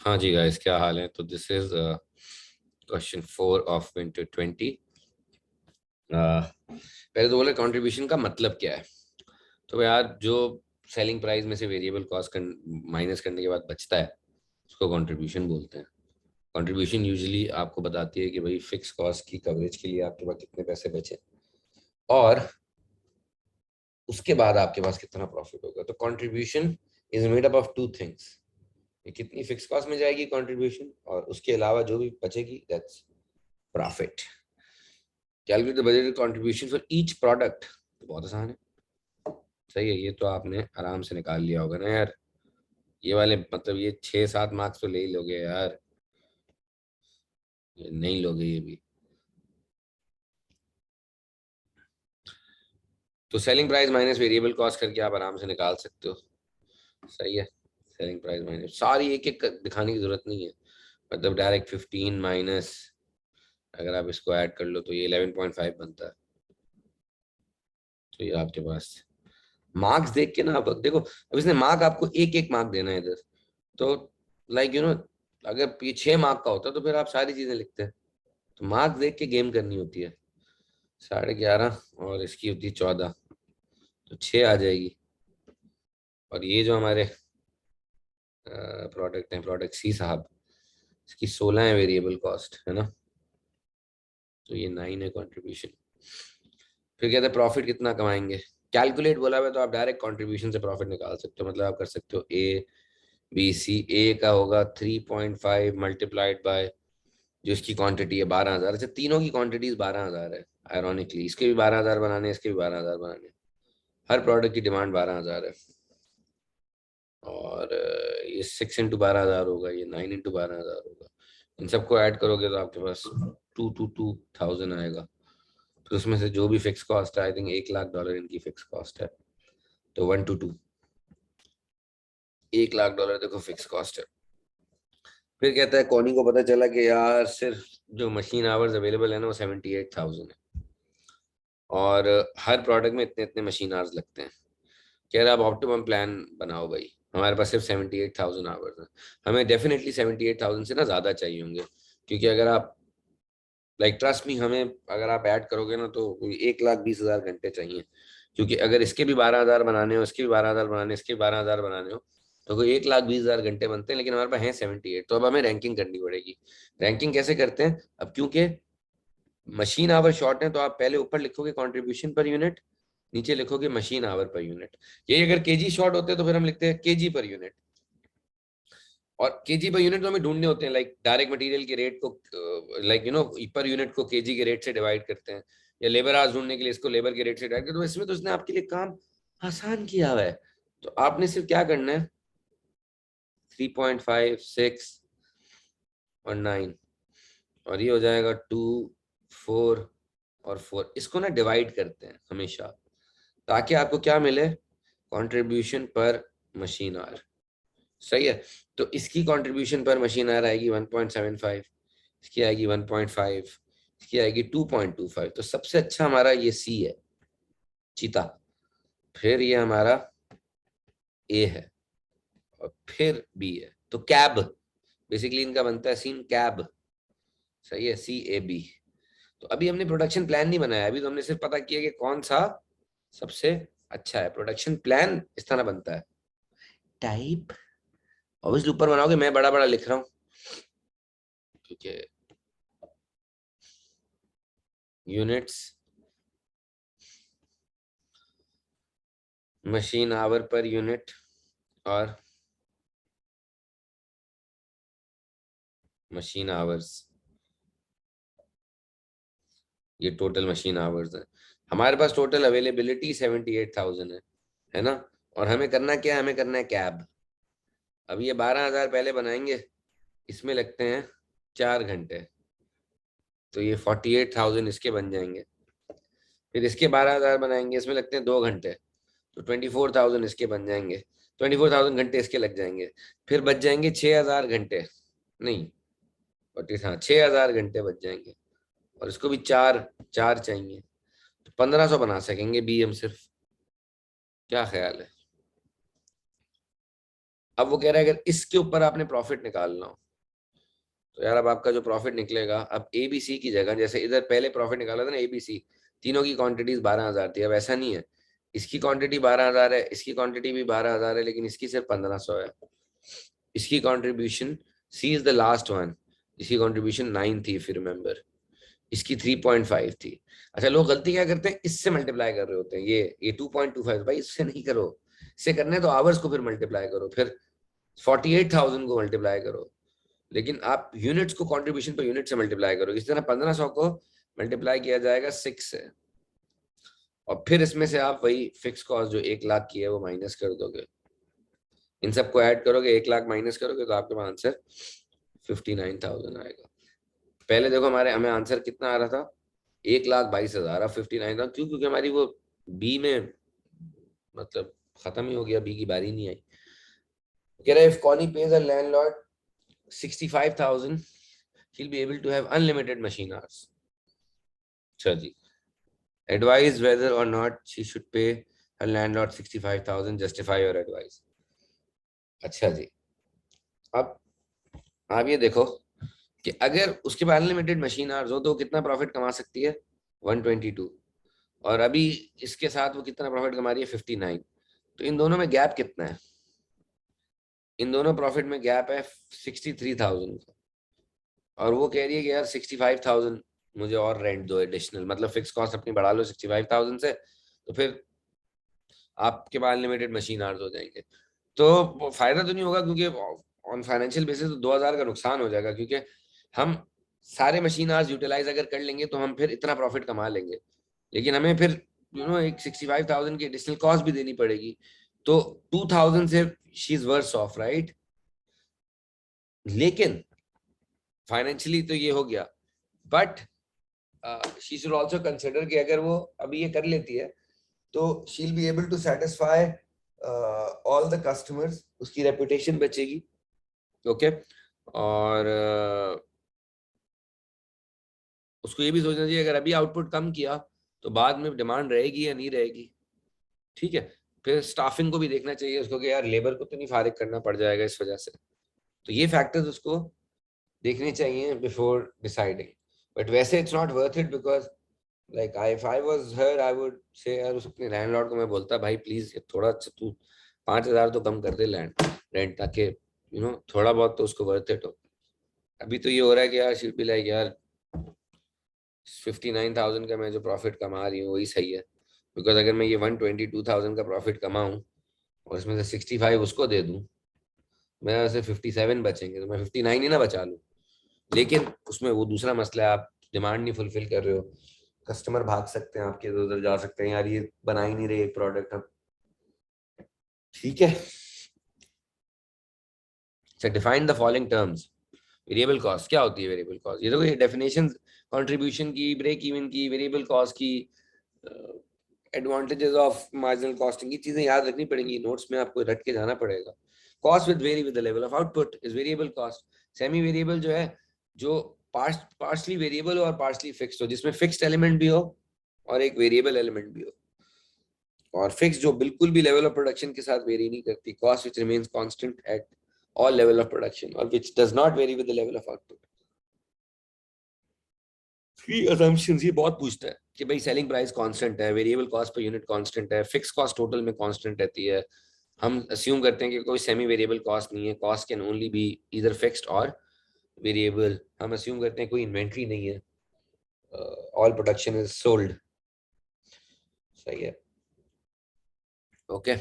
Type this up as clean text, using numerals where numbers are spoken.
हाँ जी गाइस, क्या हाल है? तो this is question 4 of winter 20। पहले तो बोले कंट्रीब्यूशन का मतलब क्या है। तो यार, जो सेलिंग प्राइस में से वेरिएबल कॉस्ट माइनस करने के बाद बचता है उसको कंट्रीब्यूशन बोलते हैं। कंट्रीब्यूशन यूजुअली आपको बताती है कि भाई फिक्स कॉस्ट की कवरेज के लिए आपके पास कितने पैसे बचे और उसके बाद आपके पास कितना प्रॉफिट होगा। तो contribution is made up of two things. ये कितनी फिक्स कॉस्ट में जाएगी कंट्रीब्यूशन, और उसके अलावा जो भी बचेगी that's profit. Calculate the budget contribution for each product. तो बहुत आसान है। सही है, ये तो आपने आराम से निकाल लिया होगा ना यार। ये वाले मतलब ये 6-7 मार्क्स तो ले ही लोगे यार। ये नहीं लोगे ये भी। तो selling price minus variable cost करके आप आराम से निकाल सकते हो। सही है। सेलिंग प्राइस माइनस सारी एक एक दिखाने की जरूरत नहीं है। मतलब डायरेक्ट 15 माइनस, अगर आप इसको ऐड कर लो तो ये 11.5 बनता है। तो ये आपके पास मार्क्स देख के ना, आप देखो अब इसने मार्क आपको एक एक मार्क देना है इधर। तो लाइक अगर ये 6 मार्क का होता तो फिर आप सारी चीजें लिखते हैं। तो मार्क्स देख के गेम करनी होती है। 11.5 और इसकी होती है 14, तो 6 आ जाएगी। और ये जो हमारे प्रोडक्ट हैं, प्रोडक्ट सी साहब, इसकी 16 है वेरिएबल कॉस्ट, है ना। तो ये 9 है कंट्रीब्यूशन। फिर कहते हैं प्रॉफिट कितना कमाएंगे। कैलकुलेट बोला हुआ है तो आप डायरेक्ट कंट्रीब्यूशन से प्रॉफिट निकाल सकते हो। मतलब आप कर सकते हो ए बी सी। ए का होगा 3.5 मल्टीप्लाइड बाय जो इसकी क्वांटिटी है 12,000। अच्छा, तीनों की क्वांटिटीज 12,000 है। आयरॉनिकली इसके भी 12,000 बनाने, इसके भी 12,000 बनाने। हर प्रोडक्ट की डिमांड 12,000 है। और ये 6 इंटू 12,000 होगा, ये 9 इंटू 12,000 होगा। इन सबको ऐड करोगे तो आपके पास 2 to 2,000 आएगा। तो उसमें से जो भी फिक्स कॉस्ट है, आई थिंक $1,00,000 इनकी फिक्स कॉस्ट है। तो 1 to 2, $1,00,000 देखो फिक्स कॉस्ट है। फिर कहता है कॉनी को पता चला कि यार सिर्फ जो मशीन आवर्स अवेलेबल है ना वो 78,000 है। और हर प्रोडक्ट में इतने इतने मशीन आवर्स लगते हैं। कह रहा अब ऑप्टिमम प्लान बनाओ भाई। हमारे पास सिर्फ 78,000 आवर्स हैं। हमें डेफिनेटली 78,000 से ना ज़्यादा चाहिए होंगे। क्योंकि अगर आप लाइक ट्रस्ट मी, हमें अगर आप ऐड करोगे ना तो 1,20,000 घंटे चाहिए। क्योंकि अगर इसके भी 12,000 बनाने हो, इसके भी 12,000 बनाने, इसके भी 12,000 बनाने हो, तो कोई 1,20,000 घंटे बनते हैं। लेकिन हमारे पास है 78, तो अब हमें रैंकिंग करनी पड़ेगी। रैंकिंग कैसे करते हैं अब, क्योंकि मशीन आवर शॉर्ट है तो आप पहले ऊपर लिखोगे कंट्रीब्यूशन पर यूनिट, नीचे लिखोगे मशीन आवर पर यूनिट। यही अगर केजी शॉर्ट होते तो फिर हम लिखते हैं केजी पर यूनिट। और केजी पर यूनिट तो हमें ढूंढने होते हैं, लाइक डायरेक्ट मटेरियल के रेट को, लाइक पर यूनिट को केजी के रेट से डिवाइड करते हैं। या लेबर आवर्स ढूंढने के लिए इसको लेबर के रेट से डिवाइड करते हैं। तो इसमें तो उसने आपके लिए काम आसान किया हुआ है। तो आपने सिर्फ क्या करना है, 3.5, 6 और 9, और ये हो जाएगा 2, 4 और 4। इसको ना डिवाइड करते हैं हमेशा, ताकि आपको क्या मिले, कंट्रीब्यूशन पर मशीन आवर। सही है। तो इसकी कंट्रीब्यूशन पर मशीन आवर आएगी 1.75, इसकी आएगी 1.5, इसकी आएगी 2.25। तो सबसे अच्छा हमारा ये सी है, चीता। फिर ये हमारा ए है, और फिर बी है। तो कैब, बेसिकली इनका बनता है सीन कैब। सही है, CAB। तो अभी हमने प्रोडक्शन प्लान नहीं बनाया, अभी तो हमने सिर्फ पता किया कि कौन सा सबसे अच्छा है। प्रोडक्शन प्लान इस तरह बनता है। टाइप ऑब्वियसली ऊपर बनाओगे, मैं बड़ा बड़ा लिख रहा हूँ क्योंकि units machine our per unit और मशीन आवर्स, ये टोटल मशीन आवर्स है। हमारे पास टोटल अवेलेबिलिटी 78,000 है ना। और हमें करना क्या है, हमें करना है कैब। अब ये 12,000 पहले बनाएंगे, इसमें लगते हैं 4 घंटे। तो ये 48,000 इसके बन जाएंगे। फिर इसके 12,000 बनाएंगे, इसमें लगते हैं 2 घंटे। तो 24,000 इसके बन जाएंगे। 24,000 घंटे इसके लग जाएंगे। फिर बच जाएंगे 6,000 घंटे, नहीं 40, हाँ 6,000 घंटे बच जाएंगे। और इसको भी चार चार चाहिए, तो 1,500 बना सकेंगे बी हम सिर्फ। क्या ख्याल है? अब वो कह रहा है अगर इसके ऊपर आपने प्रॉफिट निकालना हो तो यार अब आपका जो प्रॉफिट निकलेगा, अब ABC की जगह, जैसे इधर पहले प्रॉफिट निकाला था ना ABC, तीनों की क्वांटिटीज 12,000 थी, अब ऐसा नहीं है। इसकी क्वांटिटी 12,000 है, इसकी क्वांटिटी भी 12,000 है, लेकिन इसकी सिर्फ 1,500 है। इसकी contribution, C is the last one, इसकी कंट्रीब्यूशन 9 थी इफ यू रिमेंबर, इसकी 3.5 थी। अच्छा, लोग गलती क्या करते हैं, इससे मल्टीप्लाई कर रहे होते हैं, ये 2.25, भाई इससे नहीं करो, इससे करने तो आवर्स को फिर मल्टीप्लाई करो, फिर 48,000 को मल्टीप्लाई करो, लेकिन आप यूनिट्स को कंट्रीब्यूशन पर यूनिट से मल्टीप्लाई करो। इस तरह 1,500 को मल्टीप्लाई किया जाएगा 6 से, और फिर इसमें से आप वही फिक्स कॉस्ट जो 1 लाख की है वो माइनस कर दोगे। इन सबको ऐड करोगे, 1 लाख माइनस करोगे तो आपके पास आंसर 59,000 आएगा। पहले देखो हमें आंसर कितना आ रहा था, 1,22,000, अब 59,000। क्यों? क्योंकि हमारी वो बी में मतलब खत्म ही हो गया, बी की बारी नहीं आई। कह रहा है if Connie page a landlord 65,000 he'll be able to have unlimited machine hours. अच्छा जी, advise whether or not she should pay her landlord 65,000, justify your advice. अच्छा जी, अब आप ये देखो कि अगर उसके पास अनलिमिटेड मशीन आवर्स हो तो वो कितना प्रॉफिट कमा सकती है, 122, और अभी इसके साथ वो कितना प्रॉफिट कमा रही है, 59। तो इन दोनों में गैप कितना है, इन दोनों प्रॉफिट में गैप है 63,000 का, और वो कह रही है कि यार 65,000 मुझे और रेंट दो एडिशनल, मतलब फिक्स कॉस्ट अपनी बढ़ा लो 65,000 से, तो फिर आपके पास अनलिमिटेड मशीन आवर्स हो जाएंगे। तो फायदा तो नहीं होगा, क्योंकि ऑन फाइनेंशियल बेसिस तो 2,000 का नुकसान हो जाएगा, क्योंकि हम सारे मशीन आवर्स यूटिलाइज अगर कर लेंगे तो हम फिर इतना प्रॉफिट कमा लेंगे, लेकिन हमें फिर एक 65,000 की एडिशनल कॉस्ट भी देनी पड़ेगी, तो 2,000 से she is worse off, right. लेकिन फाइनेंशियली तो ये हो गया, but she should also consider कि अगर वो अभी ये कर लेती है तो she will be able to satisfy all the customers, उसकी रेपुटेशन बचेगी, ओके। और उसको ये भी सोचना चाहिए अगर अभी आउटपुट कम किया तो बाद में डिमांड रहेगी या नहीं रहेगी, ठीक है। फिर स्टाफिंग को भी देखना चाहिए उसको कि यार लेबर को तो नहीं फारिग करना पड़ जाएगा इस वजह से, तो ये फैक्टर्स उसको देखने चाहिए बिफोर डिसाइडिंग। बट वैसे it's not worth it, because like I if I was her I would say, यार उस अपने लैंडलॉर्ड को मैं बोलता भाई प्लीज थोड़ा तू 5,000 तो कम कर दे लैंड रेंट, ताकि थोड़ा बहुत तो उसको वर्थ इट हो। अभी तो ये हो रहा है कि यार शिल्पी लाइक यार 59,000 का मैं जो प्रॉफिट कमा रही हूँ वही सही है, बिकॉज अगर मैं ये 122,000 का प्रॉफिट कमाऊं और इसमें से 65 उसको दे दूं, मेरे वैसे 57 बचेंगे, तो मैं 59 ही ना बचा लूं। लेकिन उसमें वो दूसरा मसला है, आप डिमांड नहीं फुलफिल कर रहे हो, कस्टमर भाग सकते हैं आपके, इधर उधर जा सकते हैं, यार ये बना ही नहीं रहे एक प्रोडक्ट अब, ठीक है। अच्छा, define the following terms. Variable cost क्या होती है, वेरिएबल कॉस्ट ये देखो, ये डेफिनेशन कंट्रीब्यूशन की, ब्रेक इवन की, वेरिएबल कॉस्ट की, एडवांटेजेस ऑफ मार्जिनल कॉस्टिंग की चीजें याद रखनी पड़ेंगी, नोट्स में आपको रट के जाना पड़ेगा। Cost with very with the level of output is variable cost. Semi variable जो है, जो पार्शली वेरिएबल हो और पार्शली फिक्स्ड हो, जिसमें फिक्स्ड एलिमेंट भी हो और एक वेरिएबल एलिमेंट भी हो, और फिक्स जो बिल्कुल भी लेवल ऑफ प्रोडक्शन के साथ वेरी नहीं करती, cost which remains constant at all level of production और which does not vary with the level of output. Three assumptions ये बहुत पूछता है कि भाई सेलिंग प्राइस कांस्टेंट है, variable cost per unit constant है, फिक्स कॉस्ट टोटल में कांस्टेंट रहती है। हम अस्यूम करते हैं कि कोई सेमी वेरिएबल कॉस्ट नहीं है, कॉस्ट कैन ओनली बी इधर फिक्स्ड और वेरिएबल। हम अस्यूम करते हैं कोई इन्वेंट्री नहीं है, ऑल प्रोडक्शन इज सोल्ड, सही है, ओके।